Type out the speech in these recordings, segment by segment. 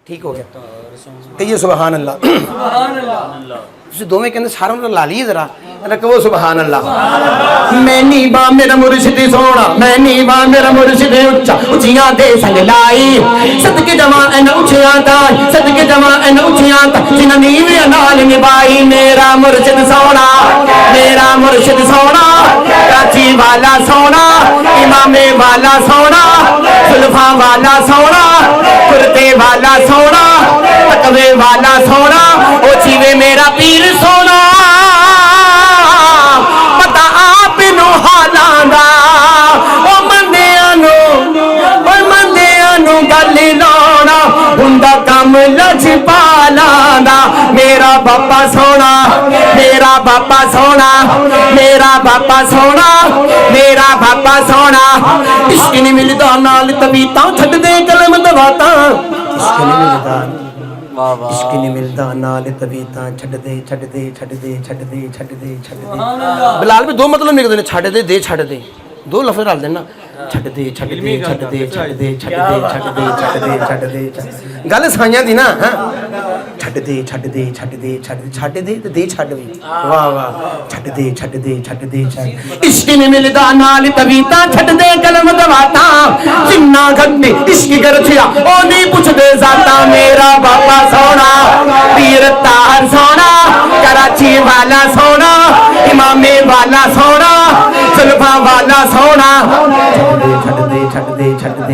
ठीक हो गया कहिए सुबहान अल्लाह ਤੁਸੀਂ ਦੋਵੇਂ ਕਹਿੰਦੇ ਸਾਰਿਆਂ ਨੂੰ ਲਾ ਲਈਏ ਜ਼ਰਾ ਕਹੋ ਸੁਭਾਨ ਅੱਲਾਹ ਮੈਂ ਨੀਵਾ ਮੇਰਾ ਮੁਰਸ਼ਿਦ ਸੋਹਣਾ ਮੈਂ ਨੀਵਾ ਮੇਰਾ ਮੁਰਸ਼ਿਦ ਉੱਚਾ ਉੱਚੀਆਂ ਦੇ ਸੰਗ ਲਾਈ ਸਦਕੇ ਜਮਾ ਇਹਨਾਂ ਉੱਚੀਆਂ ਦਾ ਸਦਕੇ ਜਮਾ ਇਹਨਾਂ ਉੱਚੀਆਂ ਦਾ ਜਿਨ੍ਹਾਂ ਨੀਵਿਆਂ ਨਾਲ ਨਿਭਾਈ ਮੇਰਾ ਮੁਰਸ਼ਿਦ ਸੋਹਣਾ ਕਰਾਚੀ ਵਾਲਾ ਸੋਹਣਾ ਇਮਾਮੇ ਵਾਲਾ ਸੋਹਣਾ ਜ਼ੁਲਫਾਂ ਵਾਲਾ ਸੋਹਣਾ ਕੁਰਤੇ ਵਾਲਾ ਸੋਹਣਾ ਤਕਵੇ ਵਾਲਾ ਸੋਹਣਾ ਉਹ ਜੀਵੇ ਮੇਰਾ ਪੀਰ ਸੋਹਣਾ ਪਤਾ ਆਪ ਨੂੰ ਹਾਲਾਂ ਦਾ ਉਹ ਮੰਦਿਆਂ ਨੂੰ ਗੱਲ ਲਾਉਣਾ ਹੁੰਦਾ ਕੰਮ ਲਜਪਾਲਾਂ ਦਾ ਮੇਰਾ ਬਾਪਾ ਸੋਹਣਾ ਇਸ਼ਕ ਨਹੀਂ ਮਿਲਦਾ ਨਾਲ ਤਬੀਤਾਂ ਛੱਡਦੇ ਕਲਮ ਦਵਾਤਾਂ ਇਸ਼ਕ ਨਹੀਂ ਮਿਲਦਾ इश्क नहीं मिलता नाल तबीयतां छड्डदे बिलाल भी दो मतलब निकलदे ने छड्ड दे दो लफ्ज डाल देना छड्ड दे गल साइयां दी ना छड्ड दे ते दे छड्ड भी वाह छड्ड दे इश्क नहीं मिलदा नाल तबीयतां छड्ड दे कलम दवातां जिन्ना घट्टे इश्क करथिया ओ नहीं पुछदे जाता मेरा बाबा सोहना पीर तार सोहना कराची वाला सोहना इमामे वाला सोहना जुल्फां वाला सोहना छड्ड दे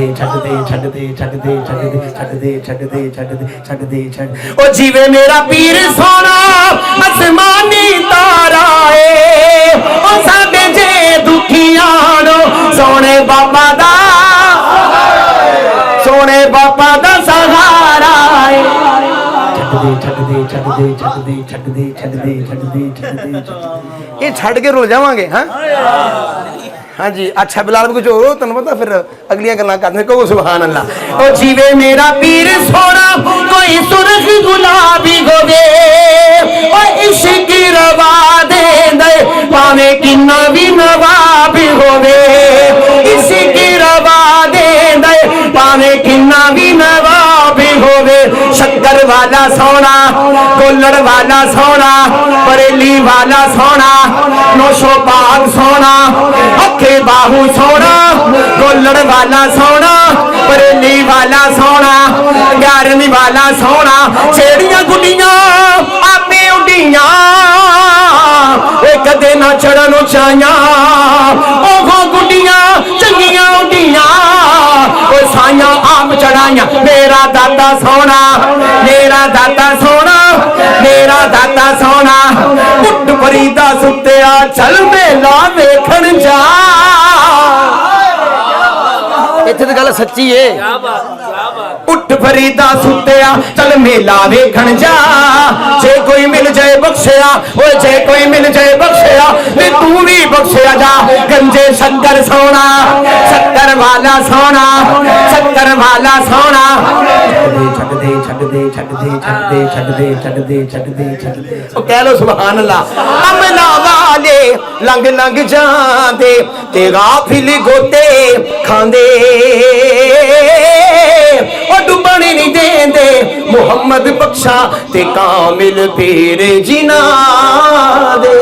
ओ जीवे मेरा पीर सोहना आसमानी तारा ए ओ साडे जे दुखियां नो सोहणे बाबा दा सहारा ए ये छड़ के रुल जावांगे हाँ हाँ जी अच्छा बिलाल कुछ हो तुम पता फिर अगलियां गल्लां करदे कहो सुभान अल्लाह ओ जीवे मेरा पीर सोहना कोई सुर्ख गुलाबी होवे ओ इश्क रवा दे भावे किन्ना भी नवाब होवे इश्क रवा दे भावे किन्ना भी नवाब होवे शक्कर वाला सोहना कोलड़ वाला सोहना बरेली वाला सोहना नौशो पाक सोहना अखे बाहू सोहना कोलड़ वाला सोहना बरेली वाला सोहना 11वीं वाला सोहना छेड़ियां गुड्डियां आपे उड्डियां कदे ना चढ़न उचाइयां ओहो गुड्डियां चंगियां उड्डियां साइयां आप चढ़ाइयां मेरा दाता सोहना उठ फरीदा सुत्या चल मेला वेखण जा इत्थे ते गल सच्ची है उठ फरीदा सुत्या चल मेला वेखण जा जे कोई मिल जाए बख्शिया ओए जे कोई मिल जाए बख्शिया ते तू भी बख्शिया जा गंजे शक्कर सोहना शक्कर वाला सोहना ओ कह लो सुभान अल्लाह अमना वाले लंघ जांदे ते गाफिल गोते खांदे ओ डुबण नहीं देंदे मुहम्मद बख्शा ते कामिल पीर जिना दे